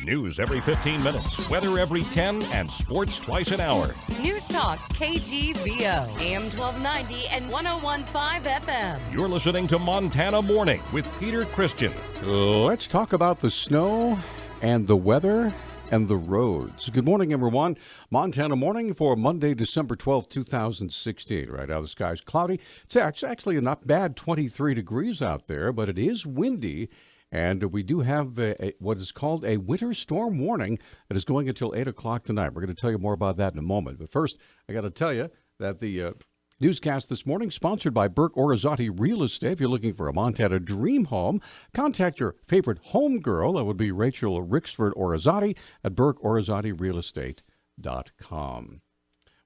News every 15 minutes, weather every 10, and sports twice an hour. Newstalk, KGVO, AM 1290 and 101.5 FM. You're listening to Montana Morning with Peter Christian. Let's talk about the snow and the weather and the roads. Good morning, everyone. Montana Morning for Monday, December 12th, 2016. Right now, the sky's cloudy. It's actually a not bad 23 degrees out there, but it is windy. And we do have what is called a winter storm warning that is going until 8 o'clock tonight. We're going to tell you more about that in a moment. But first, I got to tell you that the newscast this morning sponsored by Burke Orizati Real Estate. If you're looking for a Montana dream home, contact your favorite home girl. That would be Rachel Rixford Orizati at BurkeOrizatiRealEstate.com.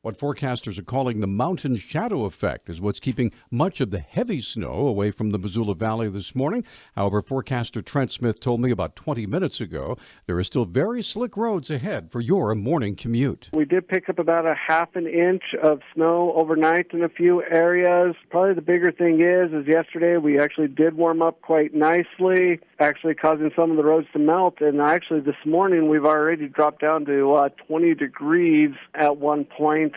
What forecasters are calling the mountain shadow effect is what's keeping much of the heavy snow away from the Missoula Valley this morning. However, forecaster Trent Smith told me about 20 minutes ago there are still very slick roads ahead for your morning commute. We did pick up about a half an inch of snow overnight in a few areas. Probably the bigger thing is yesterday we actually did warm up quite nicely, actually causing some of the roads to melt. And actually this morning we've already dropped down to 20 degrees at one point.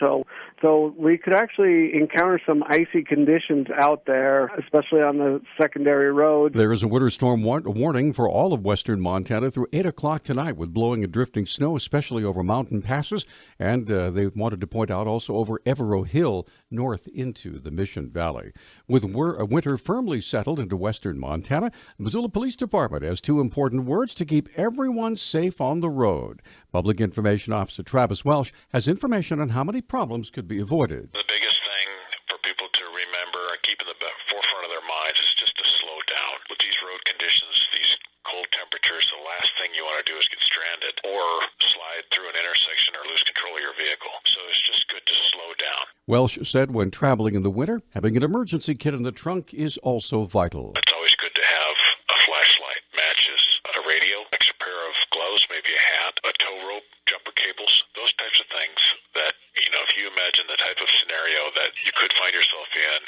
So we could actually encounter some icy conditions out there, especially on the secondary roads. There is a winter storm warning for all of western Montana through 8 o'clock tonight with blowing and drifting snow, especially over mountain passes. And they wanted to point out also over Evero Hill north into the Mission Valley. With winter firmly settled into western Montana, the Missoula Police Department has two important words to keep everyone safe on the road. Public Information Officer Travis Welsh has information on how many problems could be avoided. The biggest thing for people to remember and keep in the forefront of their minds is just to slow down. With these road conditions, these cold temperatures, the last thing you want to do is get stranded or slide through an intersection or lose control of your vehicle. So it's just good to slow down. Welsh said when traveling in the winter, having an emergency kit in the trunk is also vital. It's always good to have a flashlight, matches, a radio, extra pair of gloves, maybe a hat, a tow rope, jumper cables, those types of things that, if you imagine the type of scenario that you could find yourself in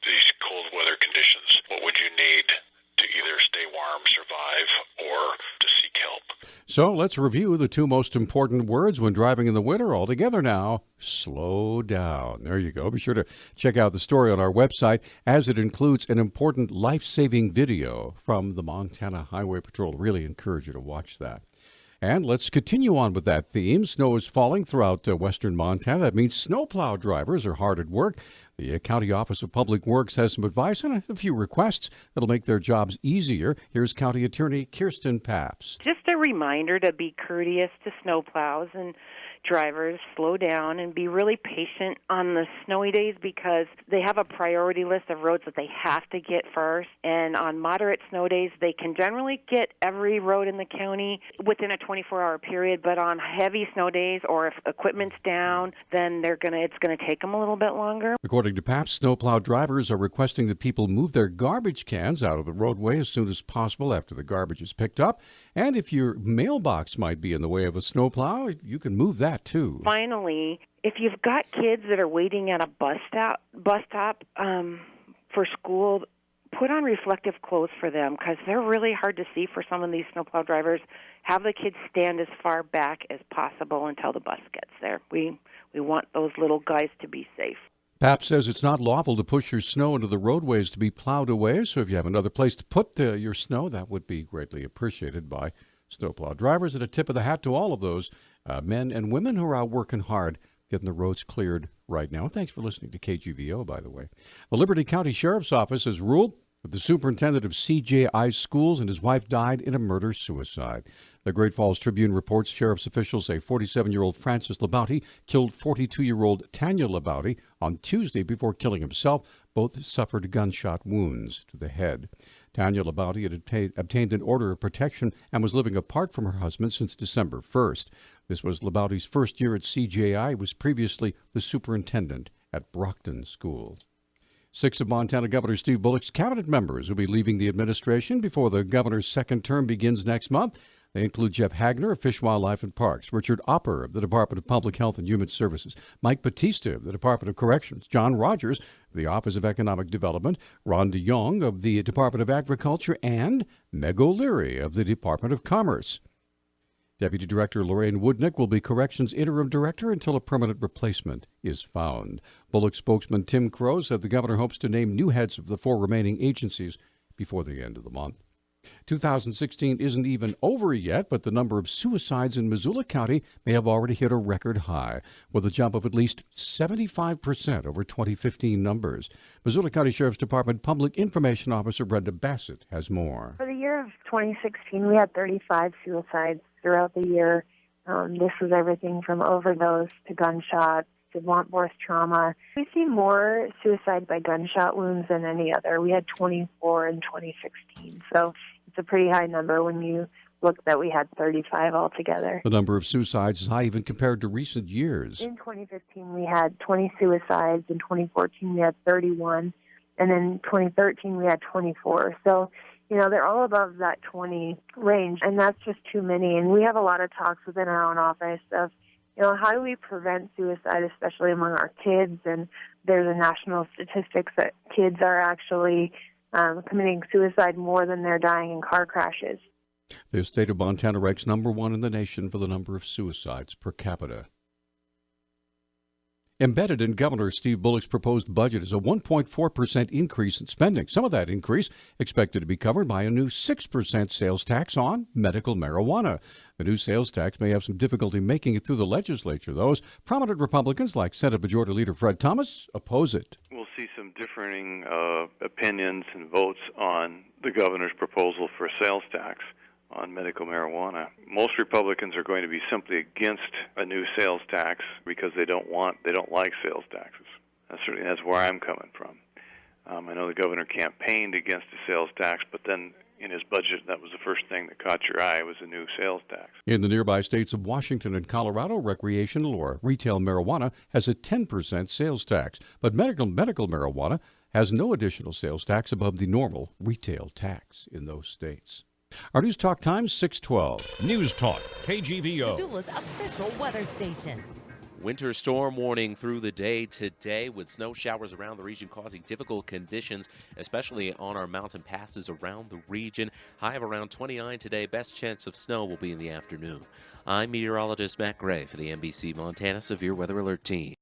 these cold weather conditions, what would you need to either stay warm, survive, or to seek help? So let's review the two most important words when driving in the winter all together now. Slow down. There you go. Be sure to check out the story on our website as it includes an important life-saving video from the Montana Highway Patrol. Really encourage you to watch that. And let's continue on with that theme. Snow is falling throughout western Montana. That means snowplow drivers are hard at work. The County Office of Public Works has some advice and a few requests that'll make their jobs easier. Here's County Attorney Kirsten Papps. Just a reminder to be courteous to snowplows and drivers, slow down and be really patient on the snowy days because they have a priority list of roads that they have to get first. And on moderate snow days, they can generally get every road in the county within a 24-hour period. But on heavy snow days or if equipment's down, then it's going to take them a little bit longer. According to Papps, snowplow drivers are requesting that people move their garbage cans out of the roadway as soon as possible after the garbage is picked up. And if your mailbox might be in the way of a snowplow, you can move that too. Finally, if you've got kids that are waiting at a bus stop for school, put on reflective clothes for them because they're really hard to see for some of these snowplow drivers. Have the kids stand as far back as possible until the bus gets there. We want those little guys to be safe. Papps says it's not lawful to push your snow into the roadways to be plowed away, so if you have another place to put your snow, that would be greatly appreciated by snowplow drivers. And a tip of the hat to all of those men and women who are out working hard, getting the roads cleared right now. Thanks for listening to KGVO, by the way. The Liberty County Sheriff's Office has ruled that the superintendent of CJI schools and his wife died in a murder-suicide. The Great Falls Tribune reports sheriff's officials say 47-year-old Francis Labauti killed 42-year-old Tanya Labauti on Tuesday before killing himself. Both suffered gunshot wounds to the head. Tanya Labauti had obtained an order of protection and was living apart from her husband since December 1st. This was Labauti's first year at CJI. He was previously the superintendent at Brockton School. 6 of Montana Governor Steve Bullock's cabinet members will be leaving the administration before the governor's second term begins next month. They include Jeff Hagner of Fish, Wildlife, and Parks, Richard Opper of the Department of Public Health and Human Services, Mike Batista of the Department of Corrections, John Rogers of the Office of Economic Development, Ron DeYoung of the Department of Agriculture, and Meg O'Leary of the Department of Commerce. Deputy Director Lorraine Woodnick will be Corrections Interim Director until a permanent replacement is found. Bullock spokesman Tim Crow said the governor hopes to name new heads of the 4 remaining agencies before the end of the month. 2016 isn't even over yet, but the number of suicides in Missoula County may have already hit a record high, with a jump of at least 75% over 2015 numbers. Missoula County Sheriff's Department Public Information Officer Brenda Bassett has more. For the year of 2016, we had 35 suicides throughout the year. This was everything from overdose to gunshots to blunt force trauma. We see more suicide by gunshot wounds than any other. We had 24 in 2016, so it's a pretty high number when you look that we had 35 altogether. The number of suicides is high even compared to recent years. In 2015, we had 20 suicides. In 2014, we had 31. And in 2013, we had 24. So, they're all above that 20 range, and that's just too many. And we have a lot of talks within our own office of, how do we prevent suicide, especially among our kids? And there's a national statistics that kids are actually committing suicide more than they're dying in car crashes. The state of Montana ranks number 1 in the nation for the number of suicides per capita. Embedded in Governor Steve Bullock's proposed budget is a 1.4% increase in spending. Some of that increase expected to be covered by a new 6% sales tax on medical marijuana. The new sales tax may have some difficulty making it through the legislature, though, as prominent Republicans like Senate Majority Leader Fred Thomas oppose it. We'll see some differing opinions and votes on the governor's proposal for a sales tax on medical marijuana. Most Republicans are going to be simply against a new sales tax because they don't like sales taxes. That's where I'm coming from. I know the governor campaigned against the sales tax, but then in his budget, that was the first thing that caught your eye was a new sales tax. In the nearby states of Washington and Colorado, recreational or retail marijuana has a 10% sales tax, but medical marijuana has no additional sales tax above the normal retail tax in those states. Our Newstalk time, 6:12. Newstalk, KGVO. Missoula's official weather station. Winter storm warning through the day today with snow showers around the region causing difficult conditions, especially on our mountain passes around the region. High of around 29 today. Best chance of snow will be in the afternoon. I'm meteorologist Matt Gray for the NBC Montana Severe Weather Alert Team.